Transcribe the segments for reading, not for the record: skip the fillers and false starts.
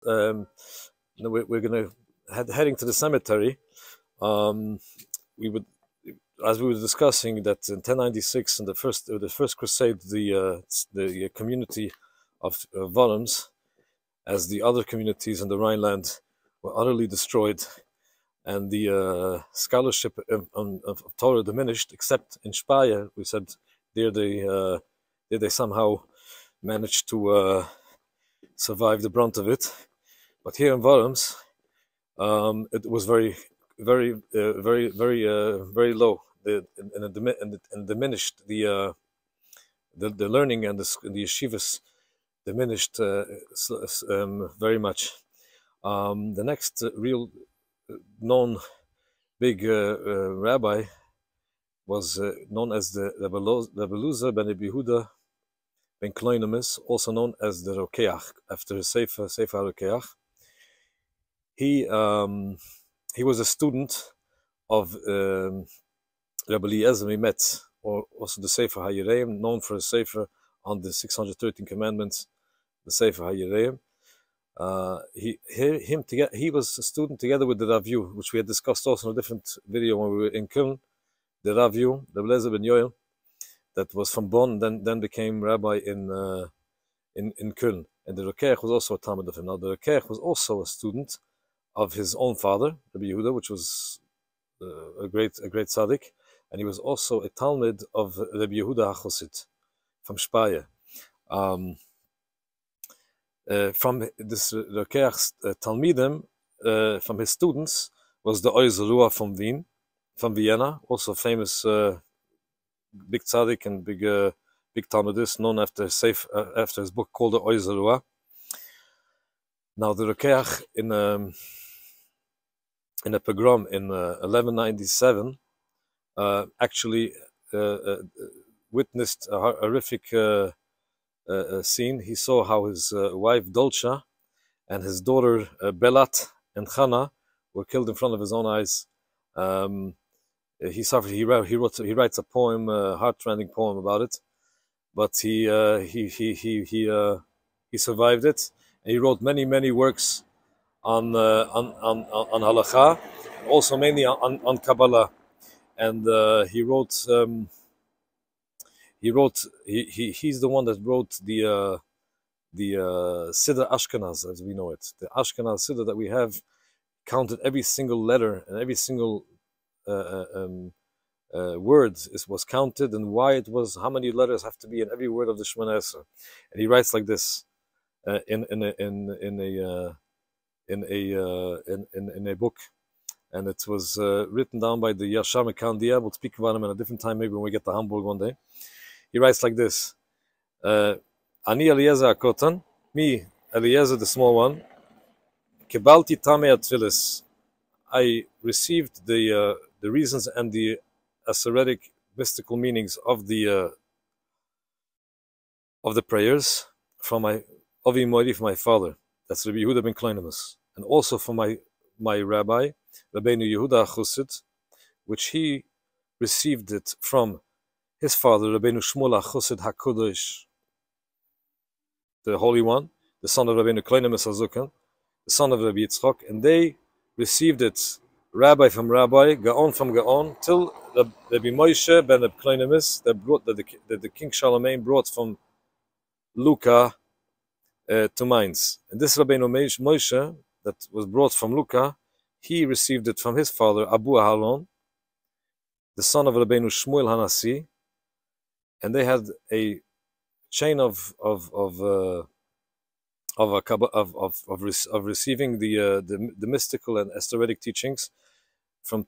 we're going to heading to the cemetery. We would, as we were discussing, that in 1096, in the first crusade, the community of Worms, as the other communities in the Rhineland, were utterly destroyed, and the scholarship of Torah diminished, except in Speyer. We said there they somehow managed to survive the brunt of it, but here in Worms, it was very low, and diminished. The learning and the yeshivas diminished very much. The next real known big rabbi was known as the Eliezer ben Yehudah ben Kalonymus, also known as the Rokeach, after his Sefer Rokeach. He was a student of R Eliezer of Metz, or also the Sefer Hireim, known for his Sefer on the 613 Commandments, the Sefer Hireim. He was a student together with the Rav, which we had discussed also in a different video when we were in Köln. The Rav, the Eliezer ben Yoel, that was from Bonn, then became rabbi in Köln. And the Rokeach was also a talmid of him. Now the Rokeach was also a student of his own father, Rabbi Yehudah, which was a great tzaddik, and he was also a talmid of Rabbi Yehudah Hachassid from Speyer. From this Rokeach's talmidim, from his students, was the R Eliezer from Vienna, also famous big tzaddik and big talmidist, known after his book called the R Eliezer. Now the Rokeach in a pogrom in 1197 actually witnessed a horrific scene. He saw how his wife Dolcha and his daughter Belat and Chana were killed in front of his own eyes. He suffered. He writes a poem, a heart-rending poem about it, but he survived it. And he wrote many works on halakha, also mainly on Kabbalah, and he's the one that wrote the Siddur Ashkenaz, as we know it. The Ashkenaz Siddur that we have counted every single letter and every single word was counted, and why it was, how many letters have to be in every word of the Shemona Esrei. And he writes like this in a book, and it was written down by the Yashar Mekandia. We'll speak about him at a different time, maybe when we get to Hamburg one day. He writes like this: Ani Eliezer Akotan, me Eliezer the small one, Kebalti Tamei Atfilis, I received the reasons and the Asoretic mystical meanings of the prayers from my Avi Moiri, from my father, that's Rabbi Yehudah ben Kalonymus, and also from my rabbi, Rabbeinu Yehudah Hachassid, which he received it from his father, Rabbeinu Shmuel Hachassid HaKodesh, the Holy One, the son of Rabbeinu Kalonymus HaZukan, the son of Rabbi Yitzchak, and they received it rabbi from rabbi, Gaon from Gaon, till Rabbi Moshe ben Kalonymus, that the King Charlemagne brought from Lucca to Mainz. And this Rabbeinu Moshe that was brought from Lucca, he received it from his father Abu Aharon, the son of Rabbeinu Shmuel Hanasi, and they had a chain of receiving the mystical and esoteric teachings from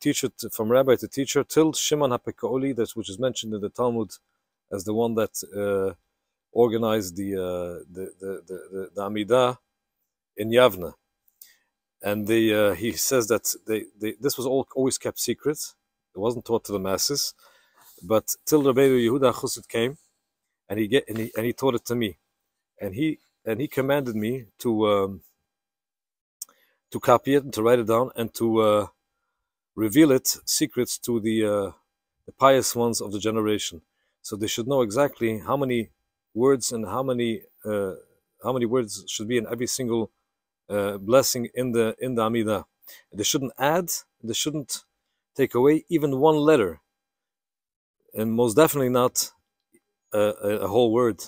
rabbi to teacher, till Shimon HaPekaoli, which is mentioned in the Talmud as the one that organized the Amidah in Yavne. And he says that this was always kept secret. It wasn't taught to the masses, but till Rabbeinu Yehudah Hachassid came, and he taught it to me, and he commanded me to copy it and to write it down and to reveal it secrets to the pious ones of the generation, so they should know exactly how many words and how many words should be in every single blessing in the Amidah. They shouldn't add, they shouldn't take away even one letter, and most definitely not a whole word.